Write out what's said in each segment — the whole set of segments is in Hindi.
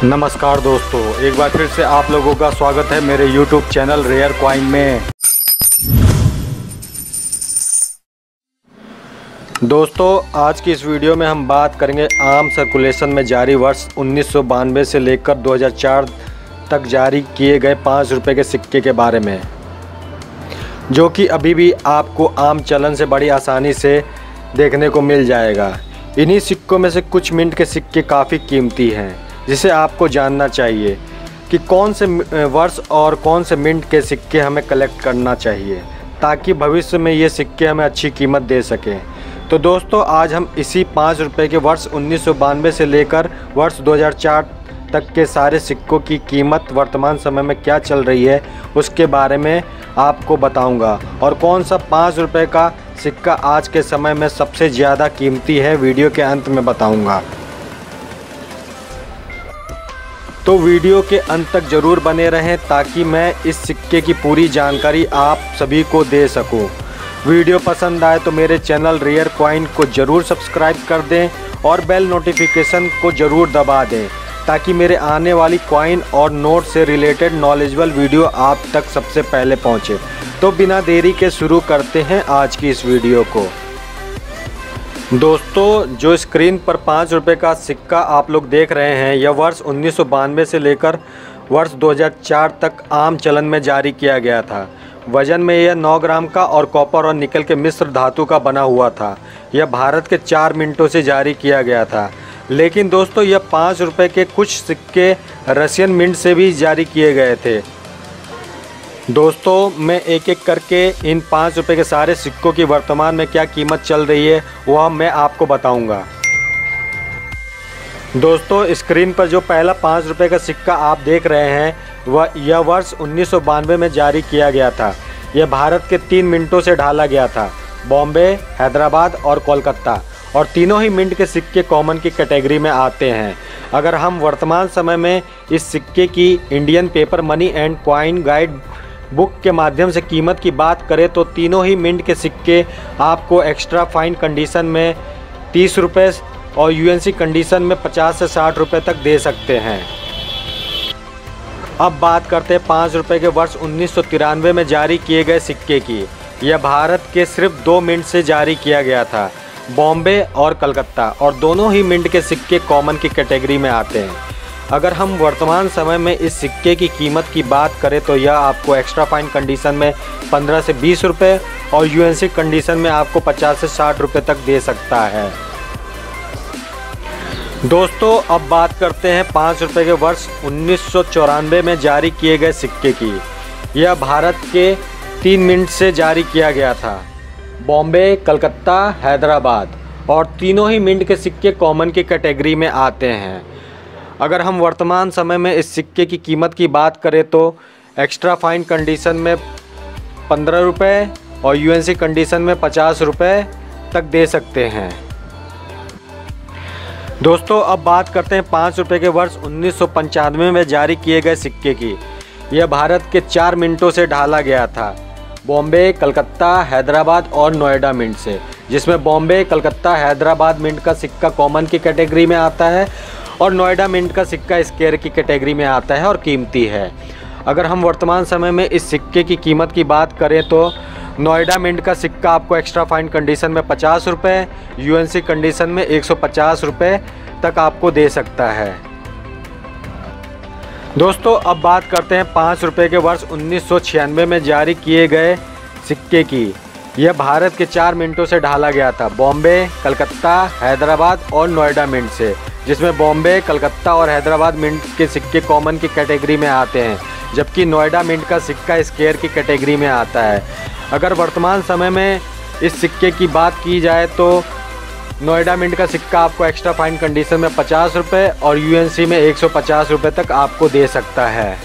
नमस्कार दोस्तों, एक बार फिर से आप लोगों का स्वागत है मेरे YouTube चैनल रेयर कॉइन में। दोस्तों, आज की इस वीडियो में हम बात करेंगे आम सर्कुलेशन में जारी वर्ष 1992 से लेकर 2004 तक जारी किए गए 5 रुपये के सिक्के के बारे में, जो कि अभी भी आपको आम चलन से बड़ी आसानी से देखने को मिल जाएगा। इन्हीं सिक्कों में से कुछ मिंट के सिक्के काफ़ी कीमती हैं, जिसे आपको जानना चाहिए कि कौन से वर्ष और कौन से मिंट के सिक्के हमें कलेक्ट करना चाहिए, ताकि भविष्य में ये सिक्के हमें अच्छी कीमत दे सकें। तो दोस्तों, आज हम इसी 5 रुपये के वर्ष 1992 से लेकर वर्ष 2004 तक के सारे सिक्कों की कीमत वर्तमान समय में क्या चल रही है उसके बारे में आपको बताऊंगा, और कौन सा 5 रुपये का सिक्का आज के समय में सबसे ज़्यादा कीमती है, वीडियो के अंत में बताऊंगा। तो वीडियो के अंत तक ज़रूर बने रहें ताकि मैं इस सिक्के की पूरी जानकारी आप सभी को दे सकूं। वीडियो पसंद आए तो मेरे चैनल रेयर कॉइन को ज़रूर सब्सक्राइब कर दें और बेल नोटिफिकेशन को ज़रूर दबा दें, ताकि मेरे आने वाली कॉइन और नोट से रिलेटेड नॉलेजेबल वीडियो आप तक सबसे पहले पहुंचे। तो बिना देरी के शुरू करते हैं आज की इस वीडियो को। दोस्तों, जो स्क्रीन पर 5 रुपये का सिक्का आप लोग देख रहे हैं, यह वर्ष 1992 से लेकर वर्ष 2004 तक आम चलन में जारी किया गया था। वजन में यह 9 ग्राम का और कॉपर और निकल के मिश्र धातु का बना हुआ था। यह भारत के 4 मिनटों से जारी किया गया था। लेकिन दोस्तों, यह 5 रुपये के कुछ सिक्के रशियन मिंट से भी जारी किए गए थे। दोस्तों, मैं एक एक करके इन 5 रुपये के सारे सिक्कों की वर्तमान में क्या कीमत चल रही है वह मैं आपको बताऊंगा। दोस्तों, स्क्रीन पर जो पहला 5 रुपये का सिक्का आप देख रहे हैं यह वर्ष 1992 में जारी किया गया था। यह भारत के 3 मिनटों से ढाला गया था, बॉम्बे, हैदराबाद और कोलकाता, और तीनों ही मिंट के सिक्के कॉमन की कैटेगरी में आते हैं। अगर हम वर्तमान समय में इस सिक्के की Indian paper money and coin guide book के माध्यम से कीमत की बात करें तो तीनों ही मिंट के सिक्के आपको एक्स्ट्रा फाइन कंडीशन में 30 रुपये और यूएनसी कंडीशन में 50 से 60 रुपये तक दे सकते हैं। अब बात करते हैं 5 रुपये के वर्ष 1993 में जारी किए गए सिक्के की। यह भारत के सिर्फ 2 मिंट से जारी किया गया था, बॉम्बे और कलकत्ता, और दोनों ही मिंट के सिक्के कॉमन की कैटेगरी में आते हैं। अगर हम वर्तमान समय में इस सिक्के की कीमत की बात करें तो यह आपको एक्स्ट्रा फाइन कंडीशन में 15 से 20 रुपये और यूएनसी कंडीशन में आपको 50 से 60 रुपये तक दे सकता है। दोस्तों, अब बात करते हैं 5 रुपये के वर्ष 1994 में जारी किए गए सिक्के की। यह भारत के 3 मिनट से जारी किया गया था, बॉम्बे, कलकत्ता, हैदराबाद, और तीनों ही मिंट के सिक्के कॉमन की कैटेगरी में आते हैं। अगर हम वर्तमान समय में इस सिक्के की कीमत की बात करें तो एक्स्ट्रा फाइन कंडीशन में 15 रुपये और यूएनसी कंडीशन में 50 रुपये तक दे सकते हैं। दोस्तों, अब बात करते हैं 5 रुपये के वर्ष 1995 में जारी किए गए सिक्के की। यह भारत के 4 मिनटों से ढाला गया था, बॉम्बे, कलकत्ता, हैदराबाद और नोएडा मिंट से, जिसमें बॉम्बे, कलकत्ता, हैदराबाद मिंट का सिक्का कॉमन की कैटेगरी में आता है और नोएडा मिंट का सिक्का स्क्वायर की कैटेगरी में आता है और कीमती है। अगर हम वर्तमान समय में इस सिक्के की कीमत की बात करें तो नोएडा मिंट का सिक्का आपको एक्स्ट्रा फाइन कंडीशन में 50 रुपये, यूएनसी कंडीशन में 150 रुपये तक आपको दे सकता है। दोस्तों, अब बात करते हैं 5 रुपये के वर्ष 1996 में जारी किए गए सिक्के की। यह भारत के 4 मिनटों से ढाला गया था, बॉम्बे, कलकत्ता, हैदराबाद और नोएडा मिंट से, जिसमें बॉम्बे, कलकत्ता और हैदराबाद मिंट के सिक्के कॉमन की कैटेगरी में आते हैं, जबकि नोएडा मिंट का सिक्का स्क्वायर की कैटेगरी में आता है। अगर वर्तमान समय में इस सिक्के की बात की जाए तो नोएडा मिंट का सिक्का आपको एक्स्ट्रा फाइन कंडीशन में 50 रुपये और यूएनसी में 150 रुपये तक आपको दे सकता है।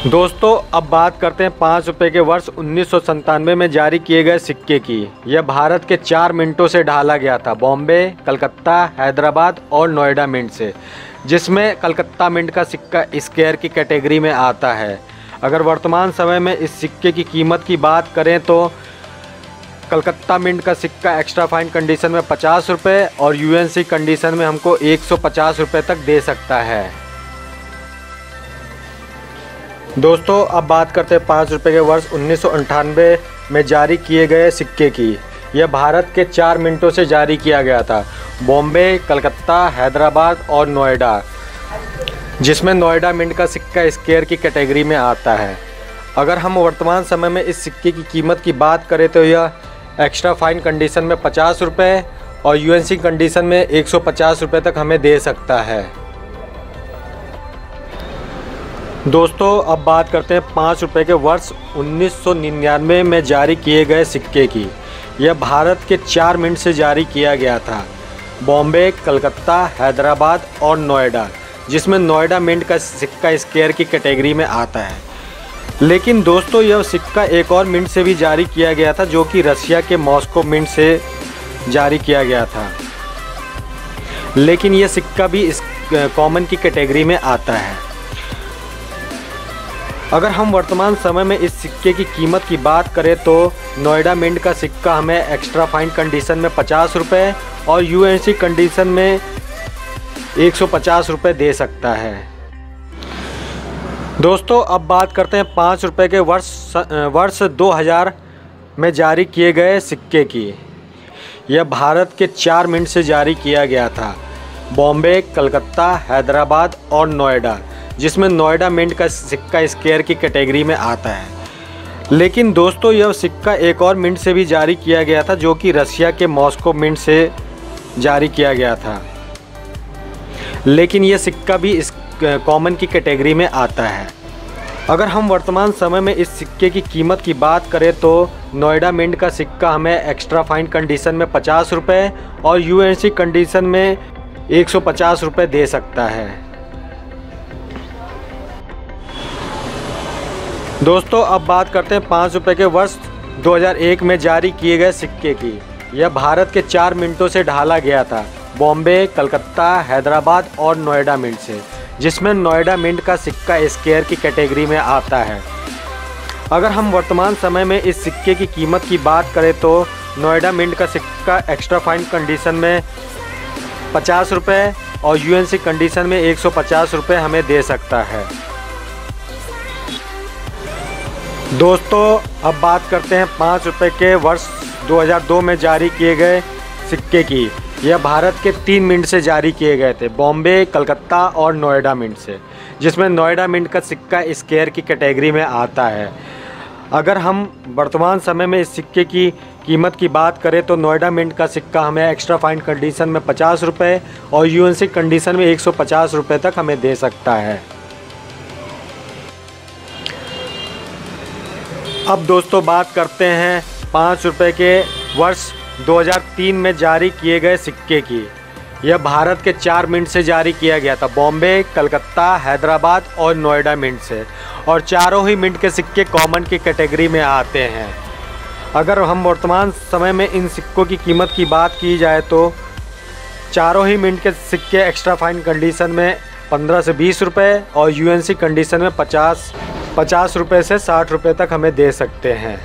दोस्तों, अब बात करते हैं 5 रुपये के वर्ष 1997 में जारी किए गए सिक्के की। यह भारत के 4 मिनटों से ढाला गया था, बॉम्बे, कलकत्ता, हैदराबाद और नोएडा मिंट से, जिसमें कलकत्ता मिंट का सिक्का स्क्वायर की कैटेगरी में आता है। अगर वर्तमान समय में इस सिक्के की कीमत की बात करें तो कलकत्ता मिंट का सिक्का एक्स्ट्रा फाइन कंडीशन में 50 रुपये और यूएनसी कंडीशन में हमको 150 रुपये तक दे सकता है। दोस्तों अब बात करते हैं 5 रुपये के वर्ष 1998 में जारी किए गए सिक्के की। यह भारत के 4 मिंटों से जारी किया गया था, बॉम्बे, कलकत्ता, हैदराबाद और नोएडा, जिसमें नोएडा मिंट का सिक्का स्क्वायर की कैटेगरी में आता है। अगर हम वर्तमान समय में इस सिक्के की कीमत की बात करें तो यह एक्स्ट्रा फाइन कंडीशन में 50 रुपये और यूएनसी कंडीशन में 150 रुपये तक हमें दे सकता है। दोस्तों अब बात करते हैं 5 रुपये के वर्ष 1999 में जारी किए गए सिक्के की। यह भारत के 4 मिंट से जारी किया गया था, बॉम्बे, कलकत्ता, हैदराबाद और नोएडा, जिसमें नोएडा मिंट का सिक्का स्क्वायर की कैटेगरी में आता है। लेकिन दोस्तों यह सिक्का एक और मिंट से भी जारी किया गया था, जो कि रशिया के मॉस्को मिंट से जारी किया गया था, लेकिन यह सिक्का भी इस कॉमन की कैटेगरी में आता है। अगर हम वर्तमान समय में इस सिक्के की कीमत की बात करें तो नोएडा मिंट का सिक्का हमें एक्स्ट्रा फाइन कंडीशन में 50 रुपये और यूएनसी कंडीशन में 150 रुपये दे सकता है। दोस्तों अब बात करते हैं 5 रुपये के वर्ष 2000 में जारी किए गए सिक्के की। यह भारत के 4 मिंट से जारी किया गया था, बॉम्बे, कलकत्ता, हैदराबाद और नोएडा, जिसमें नोएडा मिंट का सिक्का स्क्वायर की कैटेगरी में आता है। लेकिन दोस्तों यह सिक्का एक और मिंट से भी जारी किया गया था, जो कि रशिया के मॉस्को मिंट से जारी किया गया था, लेकिन यह सिक्का भी इस कॉमन की कैटेगरी में आता है। अगर हम वर्तमान समय में इस सिक्के की कीमत की बात करें तो नोएडा मिंट का सिक्का हमें एक्स्ट्रा फाइन कंडीशन में 50 रुपये और यूएनसी कंडीशन में 150 रुपये दे सकता है। दोस्तों अब बात करते हैं 5 रुपये के वर्ष 2001 में जारी किए गए सिक्के की। यह भारत के 4 मिंटों से ढाला गया था, बॉम्बे, कलकत्ता, हैदराबाद और नोएडा मिंट से, जिसमें नोएडा मिंट का सिक्का स्क्वायर की कैटेगरी में आता है। अगर हम वर्तमान समय में इस सिक्के की कीमत की बात करें तो नोएडा मिंट का सिक्का एक्स्ट्रा फाइन कंडीशन में 50 रुपये और यूएनसी कंडीशन में 150 रुपये हमें दे सकता है। दोस्तों अब बात करते हैं 5 रुपये के वर्ष 2002 में जारी किए गए सिक्के की। यह भारत के 3 मिंट से जारी किए गए थे, बॉम्बे, कलकत्ता और नोएडा मिंट से, जिसमें नोएडा मिंट का सिक्का स्क्वायर की कैटेगरी में आता है। अगर हम वर्तमान समय में इस सिक्के की कीमत की बात करें तो नोएडा मिंट का सिक्का हमें एक्स्ट्रा फाइन कंडीशन में 50 रुपये और यूएनसी कंडीशन में 150 रुपये तक हमें दे सकता है। अब दोस्तों बात करते हैं 5 रुपये के वर्ष 2003 में जारी किए गए सिक्के की। यह भारत के 4 मिंट से जारी किया गया था, बॉम्बे, कलकत्ता, हैदराबाद और नोएडा मिंट से, और चारों ही मिंट के सिक्के कॉमन की कैटेगरी में आते हैं। अगर हम वर्तमान समय में इन सिक्कों की कीमत की बात की जाए तो चारों ही मिंट के सिक्के एक्स्ट्रा फाइन कंडीशन में 15 से 20 रुपये और यूएनसी कंडीशन में 50 रुपये से 60 रुपये तक हमें दे सकते हैं।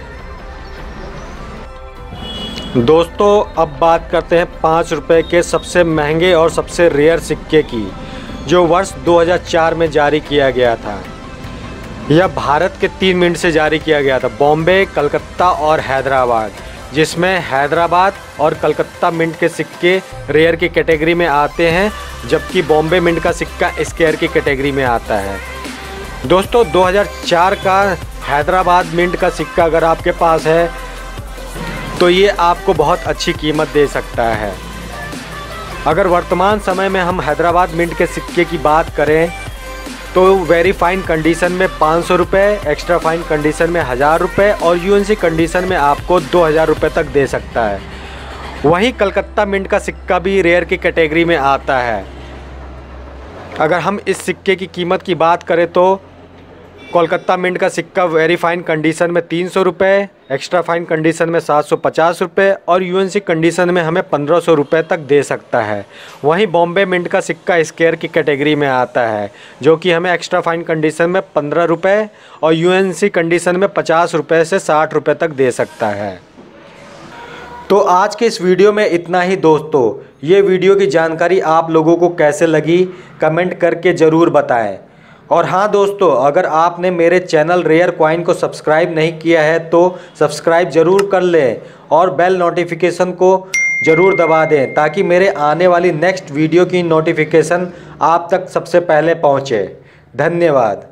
दोस्तों अब बात करते हैं 5 रुपये के सबसे महंगे और सबसे रेयर सिक्के की, जो वर्ष 2004 में जारी किया गया था। यह भारत के 3 मिंट से जारी किया गया था, बॉम्बे, कलकत्ता और हैदराबाद, जिसमें हैदराबाद और कलकत्ता मिंट के सिक्के रेयर की कैटेगरी में आते हैं, जबकि बॉम्बे मिंट का सिक्का स्क्वायर की कैटेगरी में आता है। दोस्तों 2004 का हैदराबाद मिंट का सिक्का अगर आपके पास है तो ये आपको बहुत अच्छी कीमत दे सकता है। अगर वर्तमान समय में हम हैदराबाद मिंट के सिक्के की बात करें तो वेरी फाइन कंडीशन में 500 रुपये, एक्स्ट्रा फाइन कंडीशन में 1000 रुपये और यूएनसी कंडीशन में आपको 2000 रुपये तक दे सकता है। वहीं कलकत्ता मिंट का सिक्का भी रेयर की कैटेगरी में आता है। अगर हम इस सिक्के की कीमत की बात करें तो कोलकाता मिंट का सिक्का वेरी फाइन कंडीशन में 300 रुपये, एक्स्ट्रा फाइन कंडीशन में 750 रुपये और यूएनसी कंडीशन में हमें 1500 रुपये तक दे सकता है। वहीं बॉम्बे मिंट का सिक्का स्क्वायर की कैटेगरी में आता है, जो कि हमें एक्स्ट्रा फाइन कंडीशन में 15 रुपये और यूएनसी कंडीशन में 50 रुपये से 60 रुपये तक दे सकता है। तो आज के इस वीडियो में इतना ही दोस्तों। ये वीडियो की जानकारी आप लोगों को कैसे लगी कमेंट करके ज़रूर बताएं। और हाँ दोस्तों, अगर आपने मेरे चैनल रेयर कॉइन को सब्सक्राइब नहीं किया है तो सब्सक्राइब ज़रूर कर लें और बेल नोटिफिकेशन को ज़रूर दबा दें ताकि मेरे आने वाली नेक्स्ट वीडियो की नोटिफिकेशन आप तक सबसे पहले पहुँचे। धन्यवाद।